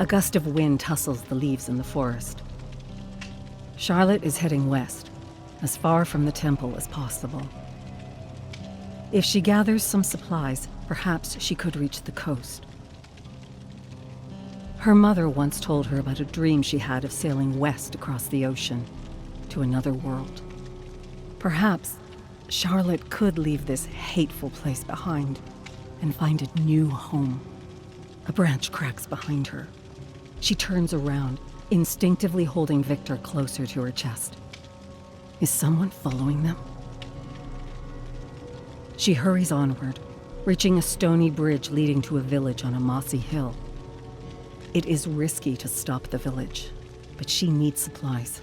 A gust of wind tussles the leaves in the forest. Charlotte is heading west, as far from the temple as possible. If she gathers some supplies, perhaps she could reach the coast. Her mother once told her about a dream she had of sailing west across the ocean to another world. Perhaps Charlotte could leave this hateful place behind and find a new home. A branch cracks behind her. She turns around, instinctively holding Victor closer to her chest. Is someone following them? She hurries onward, reaching a stony bridge leading to a village on a mossy hill. It is risky to stop the village, but she needs supplies.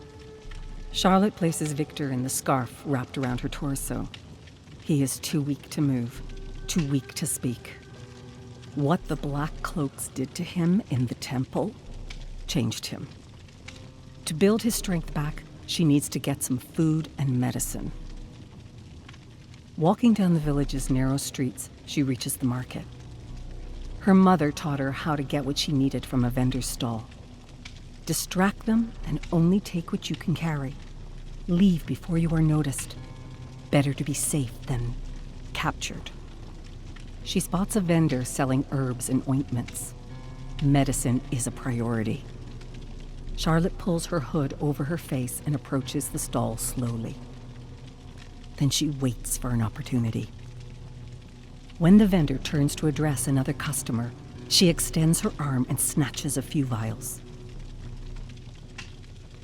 Charlotte places Victor in the scarf wrapped around her torso. He is too weak to move, too weak to speak. What the Black Cloaks did to him in the temple changed him. To build his strength back, she needs to get some food and medicine. Walking down the village's narrow streets, she reaches the market. Her mother taught her how to get what she needed from a vendor's stall. Distract them and only take what you can carry. Leave before you are noticed. Better to be safe than captured. She spots a vendor selling herbs and ointments. Medicine is a priority. Charlotte pulls her hood over her face and approaches the stall slowly. Then she waits for an opportunity. When the vendor turns to address another customer, she extends her arm and snatches a few vials.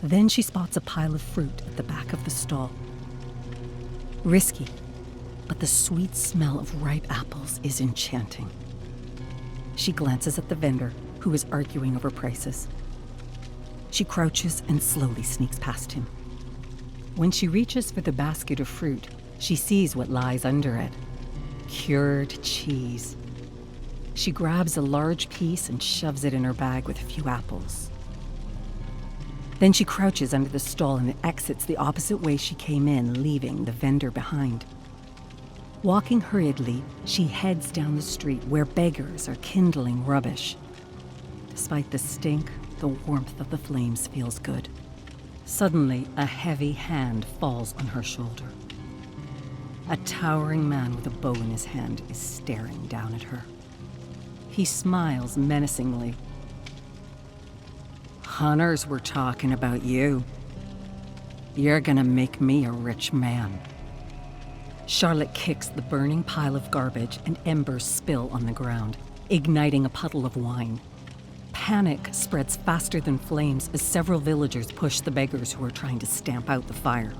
Then she spots a pile of fruit at the back of the stall. Risky, but the sweet smell of ripe apples is enchanting. She glances at the vendor, who is arguing over prices. She crouches and slowly sneaks past him. When she reaches for the basket of fruit, she sees what lies under it. Cured cheese. She grabs a large piece and shoves it in her bag with a few apples. Then she crouches under the stall and exits the opposite way she came in, leaving the vendor behind. Walking hurriedly, she heads down the street where beggars are kindling rubbish. Despite the stink, the warmth of the flames feels good. Suddenly, a heavy hand falls on her shoulder. A towering man with a bow in his hand is staring down at her. He smiles menacingly. Hunters were talking about you. You're gonna make me a rich man. Charlotte kicks the burning pile of garbage and embers spill on the ground, igniting a puddle of wine. Panic spreads faster than flames as several villagers push the beggars who are trying to stamp out the fire.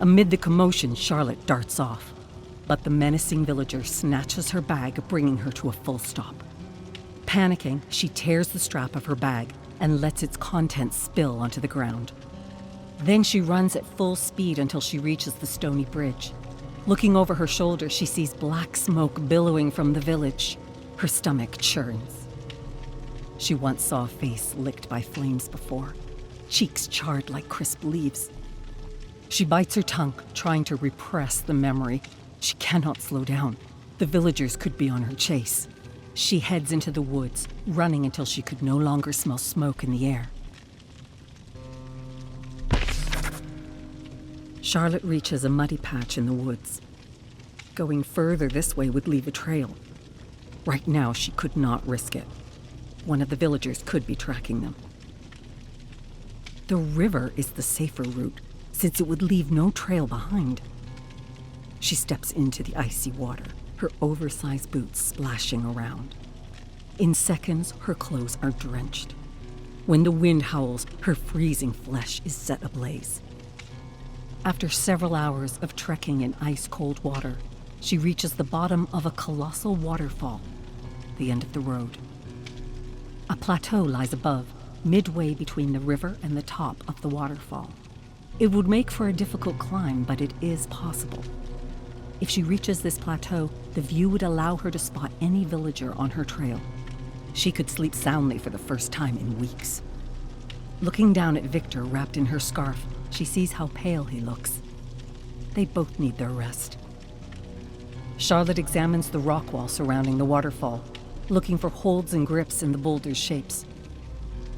Amid the commotion, Charlotte darts off, but the menacing villager snatches her bag, bringing her to a full stop. Panicking, she tears the strap of her bag and lets its contents spill onto the ground. Then she runs at full speed until she reaches the stony bridge. Looking over her shoulder, she sees black smoke billowing from the village. Her stomach churns. She once saw a face licked by flames before, cheeks charred like crisp leaves. She bites her tongue, trying to repress the memory. She cannot slow down. The villagers could be on her chase. She heads into the woods, running until she could no longer smell smoke in the air. Charlotte reaches a muddy patch in the woods. Going further this way would leave a trail. Right now, she could not risk it. One of the villagers could be tracking them. The river is the safer route, since it would leave no trail behind. She steps into the icy water, her oversized boots splashing around. In seconds, her clothes are drenched. When the wind howls, her freezing flesh is set ablaze. After several hours of trekking in ice-cold water, she reaches the bottom of a colossal waterfall, the end of the road. A plateau lies above, midway between the river and the top of the waterfall. It would make for a difficult climb, but it is possible. If she reaches this plateau, the view would allow her to spot any villager on her trail. She could sleep soundly for the first time in weeks. Looking down at Victor wrapped in her scarf, she sees how pale he looks. They both need their rest. Charlotte examines the rock wall surrounding the waterfall, looking for holds and grips in the boulder's shapes.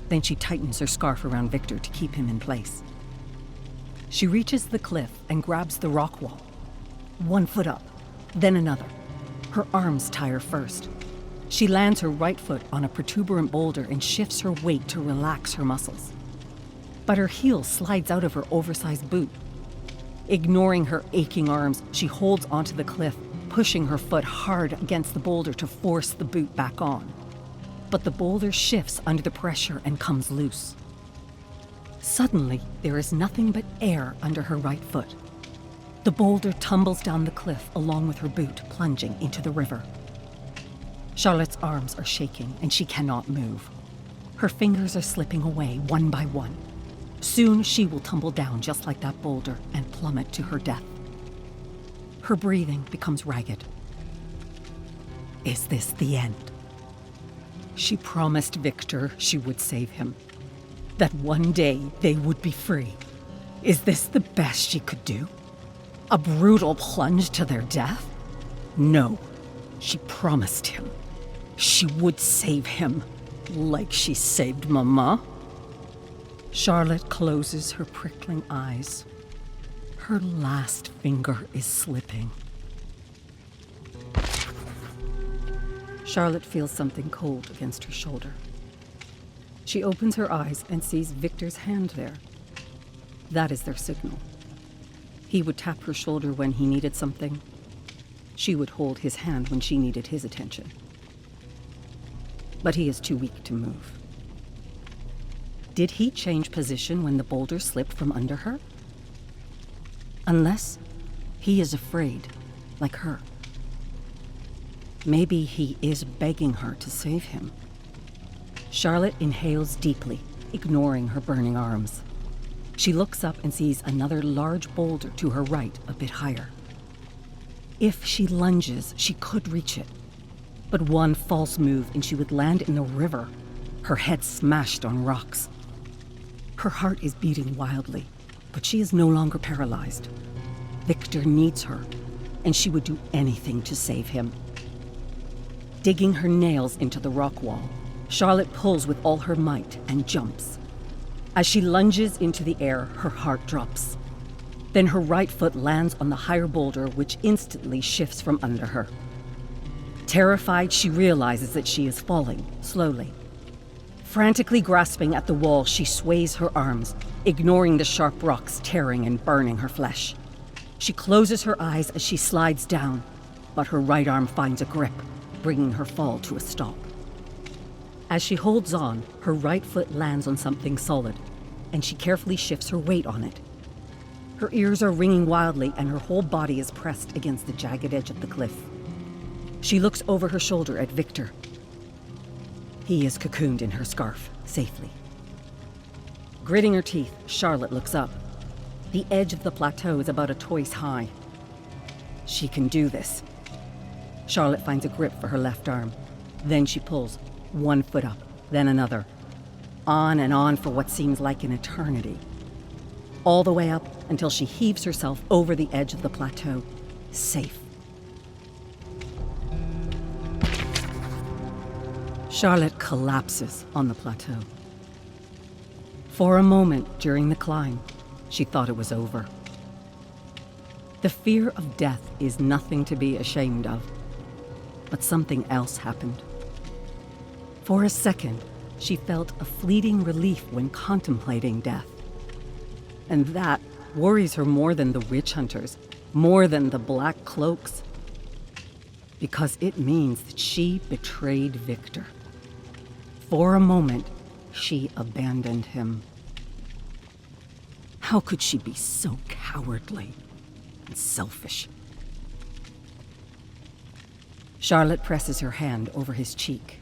Then she tightens her scarf around Victor to keep him in place. She reaches the cliff and grabs the rock wall. 1 foot up, then another. Her arms tire first. She lands her right foot on a protuberant boulder and shifts her weight to relax her muscles. But her heel slides out of her oversized boot. Ignoring her aching arms, she holds onto the cliff, pushing her foot hard against the boulder to force the boot back on. But the boulder shifts under the pressure and comes loose. Suddenly, there is nothing but air under her right foot. The boulder tumbles down the cliff along with her boot, plunging into the river. Charlotte's arms are shaking and she cannot move. Her fingers are slipping away one by one. Soon she will tumble down just like that boulder and plummet to her death. Her breathing becomes ragged. Is this the end? She promised Victor she would save him, that one day they would be free. Is this the best she could do? A brutal plunge to their death? No, she promised him. She would save him, like she saved Mama. Charlotte closes her prickling eyes. Her last finger is slipping. Charlotte feels something cold against her shoulder. She opens her eyes and sees Victor's hand there. That is their signal. He would tap her shoulder when he needed something. She would hold his hand when she needed his attention. But he is too weak to move. Did he change position when the boulder slipped from under her? Unless he is afraid, like her. Maybe he is begging her to save him. Charlotte inhales deeply, ignoring her burning arms. She looks up and sees another large boulder to her right, a bit higher. If she lunges, she could reach it. But one false move and she would land in the river, her head smashed on rocks. Her heart is beating wildly, but she is no longer paralyzed. Victor needs her, and she would do anything to save him. Digging her nails into the rock wall, Charlotte pulls with all her might and jumps. As she lunges into the air, her heart drops. Then her right foot lands on the higher boulder, which instantly shifts from under her. Terrified, she realizes that she is falling, slowly. Frantically grasping at the wall, she sways her arms, ignoring the sharp rocks tearing and burning her flesh. She closes her eyes as she slides down, but her right arm finds a grip, bringing her fall to a stop. As she holds on, her right foot lands on something solid, and she carefully shifts her weight on it. Her ears are ringing wildly, and her whole body is pressed against the jagged edge of the cliff. She looks over her shoulder at Victor. He is cocooned in her scarf, safely. Gritting her teeth, Charlotte looks up. The edge of the plateau is about a toise high. She can do this. Charlotte finds a grip for her left arm. Then she pulls, 1 foot up, then another. On and on for what seems like an eternity. All the way up until she heaves herself over the edge of the plateau, safe. Charlotte collapses on the plateau. For a moment during the climb, she thought it was over. The fear of death is nothing to be ashamed of, but something else happened. For a second, she felt a fleeting relief when contemplating death. And that worries her more than the witch hunters, more than the black cloaks, because it means that she betrayed Victor. For a moment, she abandoned him. How could she be so cowardly and selfish? Charlotte presses her hand over his cheek.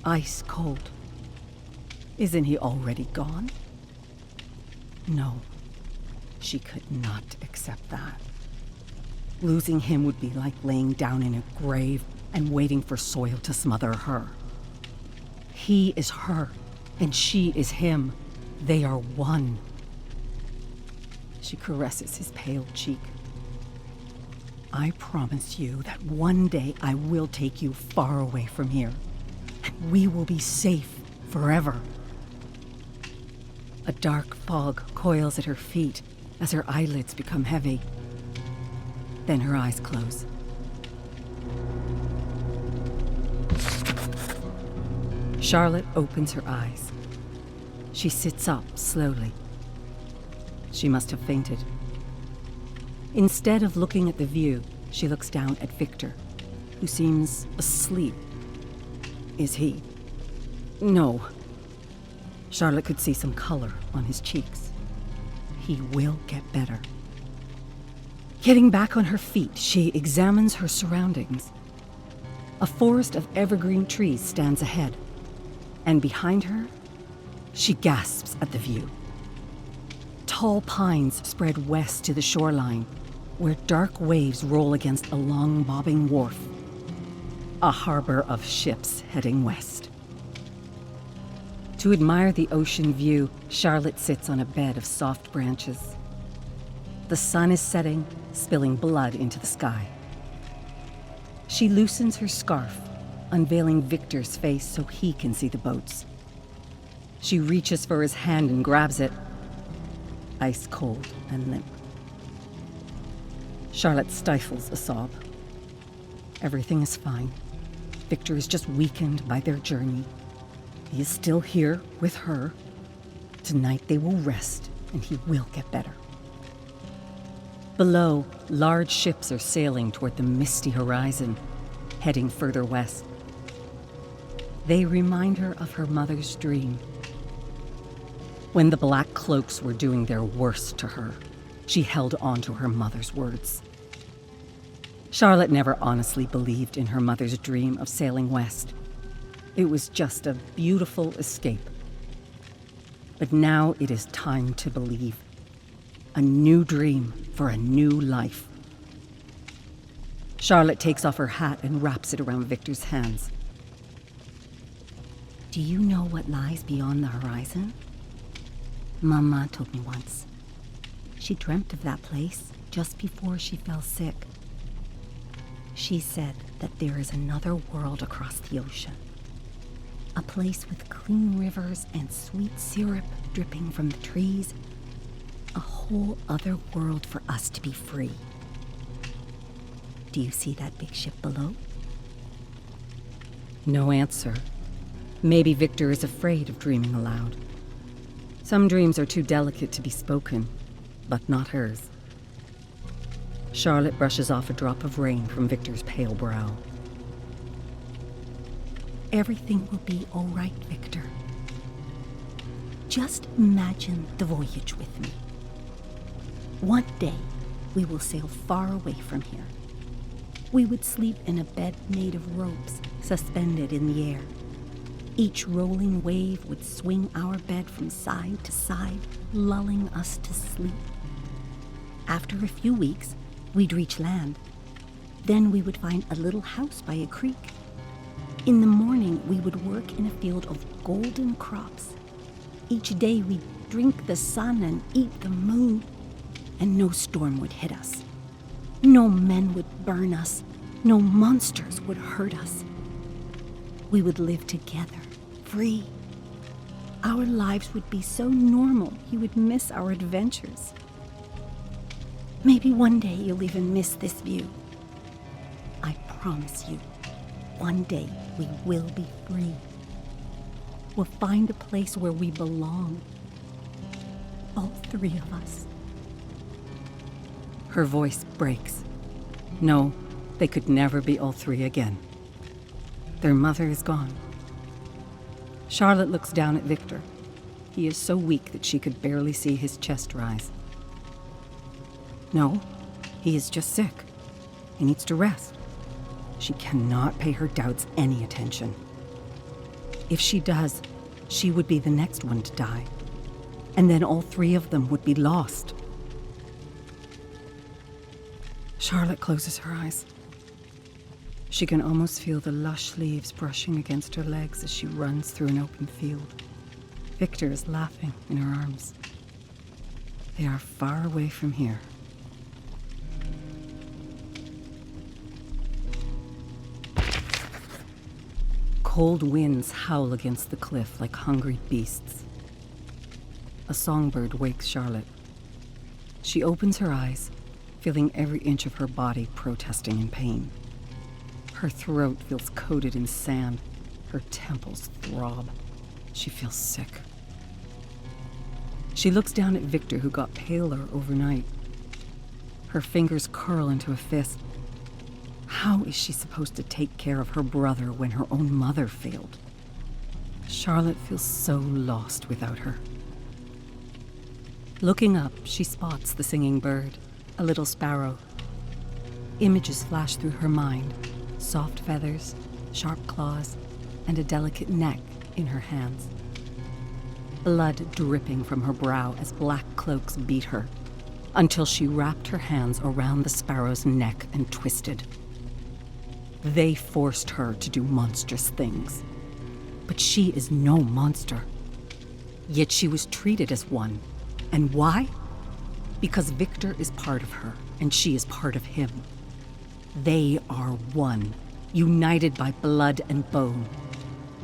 Ice cold. Isn't he already gone? No, she could not accept that. Losing him would be like laying down in a grave and waiting for soil to smother her. He is her, and she is him. They are one. She caresses his pale cheek. I promise you that one day I will take you far away from here, and we will be safe forever. A dark fog coils at her feet as her eyelids become heavy. Then her eyes close. Charlotte opens her eyes. She sits up slowly. She must have fainted. Instead of looking at the view, she looks down at Victor, who seems asleep. Is he? No. Charlotte could see some color on his cheeks. He will get better. Getting back on her feet, she examines her surroundings. A forest of evergreen trees stands ahead, and behind her, she gasps at the view. Tall pines spread west to the shoreline, where dark waves roll against a long bobbing wharf. A harbor of ships heading west. To admire the ocean view, Charlotte sits on a bed of soft branches. The sun is setting, spilling blood into the sky. She loosens her scarf, unveiling Victor's face so he can see the boats. She reaches for his hand and grabs it, ice cold and limp. Charlotte stifles a sob. Everything is fine. Victor is just weakened by their journey. He is still here with her. Tonight they will rest, and he will get better. Below, large ships are sailing toward the misty horizon, heading further west. They remind her of her mother's dream. When the Black Cloaks were doing their worst to her, she held on to her mother's words. Charlotte never honestly believed in her mother's dream of sailing west. It was just a beautiful escape. But now it is time to believe. A new dream for a new life. Charlotte takes off her hat and wraps it around Victor's hands. Do you know what lies beyond the horizon? Mama told me once. She dreamt of that place just before she fell sick. She said that there is another world across the ocean. A place with clean rivers and sweet syrup dripping from the trees. A whole other world for us to be free. Do you see that big ship below? No answer. Maybe Victor is afraid of dreaming aloud. Some dreams are too delicate to be spoken, but not hers. Charlotte brushes off a drop of rain from Victor's pale brow. Everything will be all right, Victor. Just imagine the voyage with me. One day, we will sail far away from here. We would sleep in a bed made of ropes suspended in the air. Each rolling wave would swing our bed from side to side, lulling us to sleep. After a few weeks, we'd reach land. Then we would find a little house by a creek. In the morning, we would work in a field of golden crops. Each day, we'd drink the sun and eat the moon, and no storm would hit us. No men would burn us. No monsters would hurt us. We would live together, free. Our lives would be so normal, you would miss our adventures. Maybe one day you'll even miss this view. I promise you, one day we will be free. We'll find a place where we belong. All three of us. Her voice breaks. No, they could never be all three again. Their mother is gone. Charlotte looks down at Victor. He is so weak that she could barely see his chest rise. No, he is just sick. He needs to rest. She cannot pay her doubts any attention. If she does, she would be the next one to die. And then all three of them would be lost. Charlotte closes her eyes. She can almost feel the lush leaves brushing against her legs as she runs through an open field. Victor is laughing in her arms. They are far away from here. Cold winds howl against the cliff like hungry beasts. A songbird wakes Charlotte. She opens her eyes, feeling every inch of her body protesting in pain. Her throat feels coated in sand. Her temples throb. She feels sick. She looks down at Victor, who got paler overnight. Her fingers curl into a fist. How is she supposed to take care of her brother when her own mother failed? Charlotte feels so lost without her. Looking up, she spots the singing bird, a little sparrow. Images flash through her mind, soft feathers, sharp claws, and a delicate neck in her hands. Blood dripping from her brow as black cloaks beat her, until she wrapped her hands around the sparrow's neck and twisted. They forced her to do monstrous things, but she is no monster. Yet she was treated as one. And why? Because Victor is part of her, and she is part of him. They are one, united by blood and bone.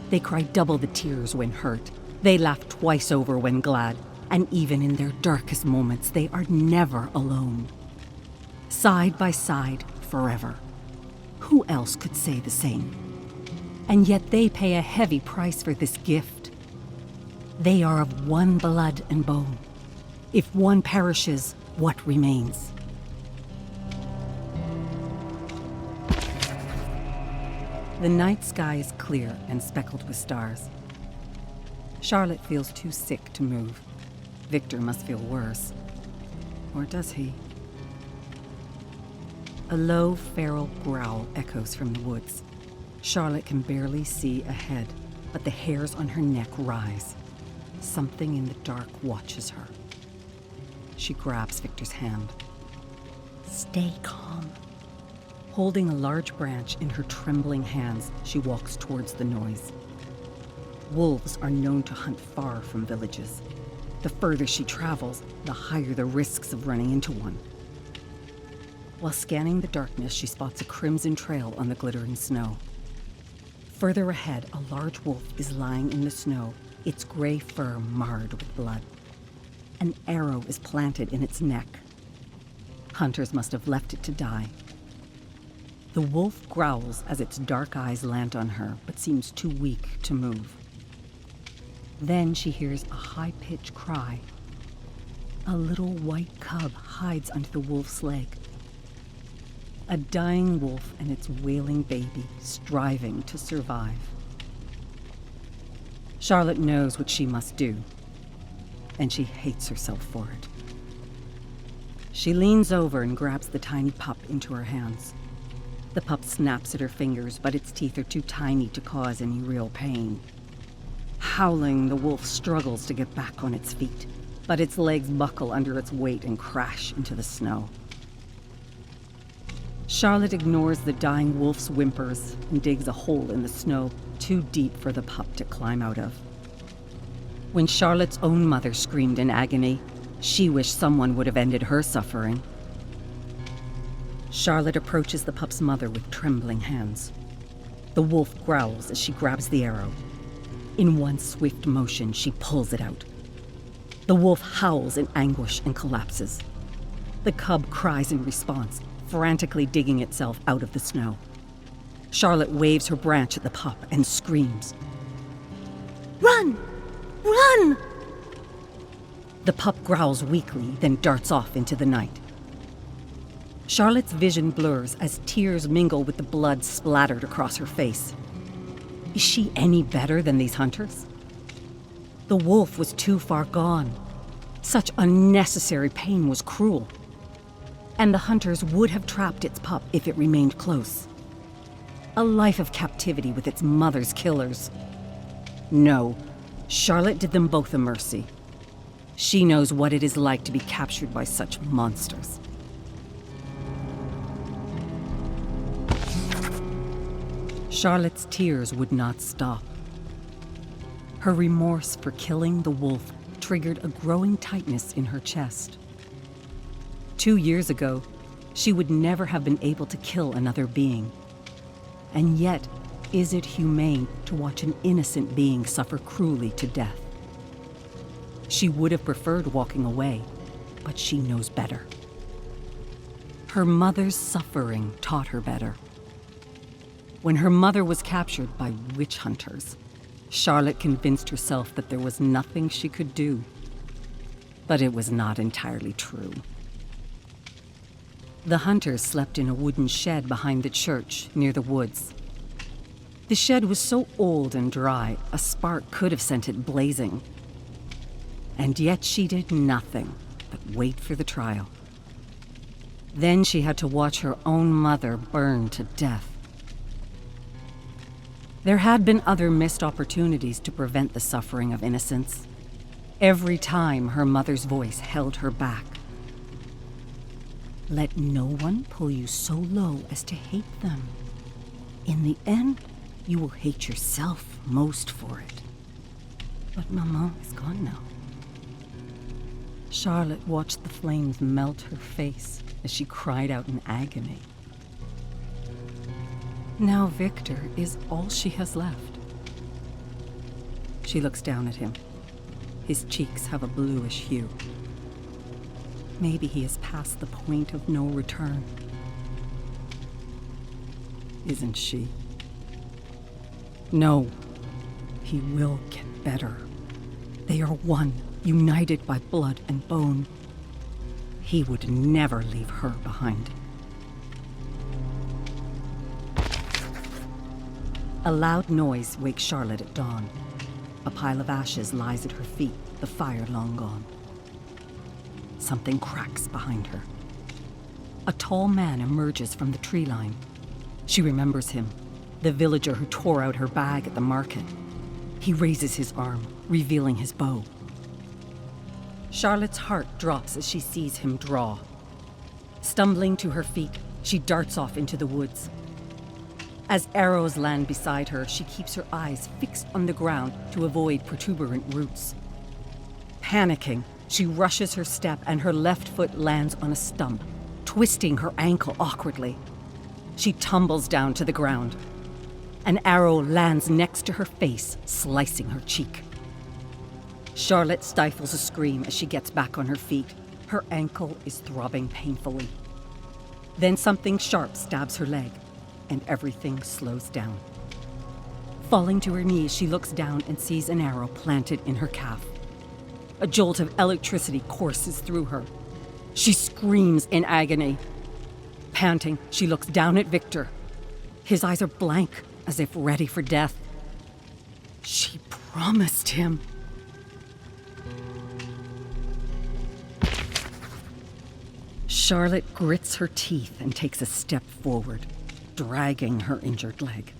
They cry double the tears when hurt. They laugh twice over when glad. And even in their darkest moments, they are never alone. Side by side, forever. Who else could say the same? And yet they pay a heavy price for this gift. They are of one blood and bone. If one perishes, what remains? The night sky is clear and speckled with stars. Charlotte feels too sick to move. Victor must feel worse. Or does he? A low, feral growl echoes from the woods. Charlotte can barely see ahead, but the hairs on her neck rise. Something in the dark watches her. She grabs Victor's hand. Stay calm. Holding a large branch in her trembling hands, she walks towards the noise. Wolves are known to hunt far from villages. The further she travels, the higher the risks of running into one. While scanning the darkness, she spots a crimson trail on the glittering snow. Further ahead, a large wolf is lying in the snow, its gray fur marred with blood. An arrow is planted in its neck. Hunters must have left it to die. The wolf growls as its dark eyes land on her, but seems too weak to move. Then she hears a high-pitched cry. A little white cub hides under the wolf's leg. A dying wolf and its wailing baby striving to survive. Charlotte knows what she must do, and she hates herself for it. She leans over and grabs the tiny pup into her hands. The pup snaps at her fingers, but its teeth are too tiny to cause any real pain. Howling, the wolf struggles to get back on its feet, but its legs buckle under its weight and crash into the snow. Charlotte ignores the dying wolf's whimpers and digs a hole in the snow too deep for the pup to climb out of. When Charlotte's own mother screamed in agony, she wished someone would have ended her suffering. Charlotte approaches the pup's mother with trembling hands. The wolf growls as she grabs the arrow. In one swift motion, she pulls it out. The wolf howls in anguish and collapses. The cub cries in response, frantically digging itself out of the snow. Charlotte waves her branch at the pup and screams. Run! Run! The pup growls weakly, then darts off into the night. Charlotte's vision blurs as tears mingle with the blood splattered across her face. Is she any better than these hunters? The wolf was too far gone. Such unnecessary pain was cruel. And the hunters would have trapped its pup if it remained close. A life of captivity with its mother's killers. No, Charlotte did them both a mercy. She knows what it is like to be captured by such monsters. Charlotte's tears would not stop. Her remorse for killing the wolf triggered a growing tightness in her chest. 2 years ago, she would never have been able to kill another being. And yet, is it humane to watch an innocent being suffer cruelly to death? She would have preferred walking away, but she knows better. Her mother's suffering taught her better. When her mother was captured by witch hunters, Charlotte convinced herself that there was nothing she could do. But it was not entirely true. The hunters slept in a wooden shed behind the church near the woods. The shed was so old and dry, a spark could have sent it blazing. And yet she did nothing but wait for the trial. Then she had to watch her own mother burn to death. There had been other missed opportunities to prevent the suffering of innocents. Every time her mother's voice held her back. Let no one pull you so low as to hate them. In the end, you will hate yourself most for it. But Maman is gone now. Charlotte watched the flames melt her face as she cried out in agony. Now Victor is all she has left. She looks down at him. His cheeks have a bluish hue. Maybe he has passed the point of no return. Isn't she? No, he will get better. They are one, united by blood and bone. He would never leave her behind. A loud noise wakes Charlotte at dawn. A pile of ashes lies at her feet, the fire long gone. Something cracks behind her. A tall man emerges from the tree line. She remembers him, the villager who tore out her bag at the market. He raises his arm, revealing his bow. Charlotte's heart drops as she sees him draw. Stumbling to her feet, she darts off into the woods. As arrows land beside her, she keeps her eyes fixed on the ground to avoid protuberant roots. Panicking, she rushes her step and her left foot lands on a stump, twisting her ankle awkwardly. She tumbles down to the ground. An arrow lands next to her face, slicing her cheek. Charlotte stifles a scream as she gets back on her feet. Her ankle is throbbing painfully. Then something sharp stabs her leg, and everything slows down. Falling to her knees, she looks down and sees an arrow planted in her calf. A jolt of electricity courses through her. She screams in agony. Panting, she looks down at Victor. His eyes are blank, as if ready for death. She promised him. Charlotte grits her teeth and takes a step forward, dragging her injured leg.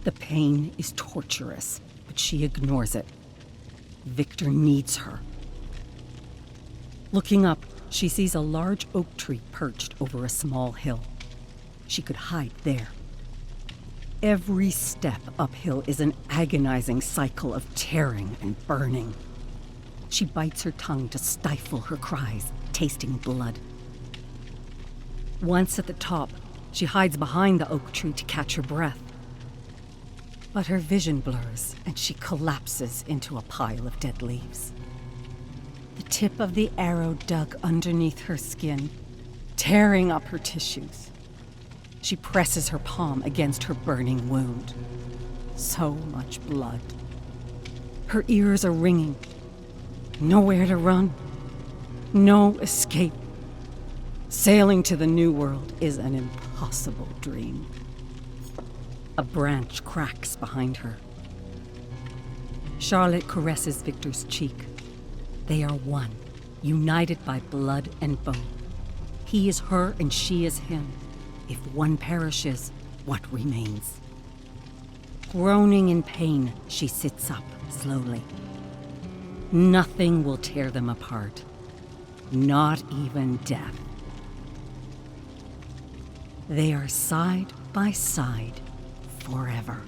The pain is torturous, but she ignores it. Victor needs her. Looking up, she sees a large oak tree perched over a small hill. She could hide there. Every step uphill is an agonizing cycle of tearing and burning. She bites her tongue to stifle her cries, tasting blood. Once at the top, she hides behind the oak tree to catch her breath. But her vision blurs, and she collapses into a pile of dead leaves. The tip of the arrow dug underneath her skin, tearing up her tissues. She presses her palm against her burning wound. So much blood. Her ears are ringing. Nowhere to run. No escape. Sailing to the new world is an impossible dream. A branch cracks behind her. Charlotte caresses Victor's cheek. They are one, united by blood and bone. He is her and she is him. If one perishes, what remains? Groaning in pain, she sits up slowly. Nothing will tear them apart. Not even death. They are side by side forever.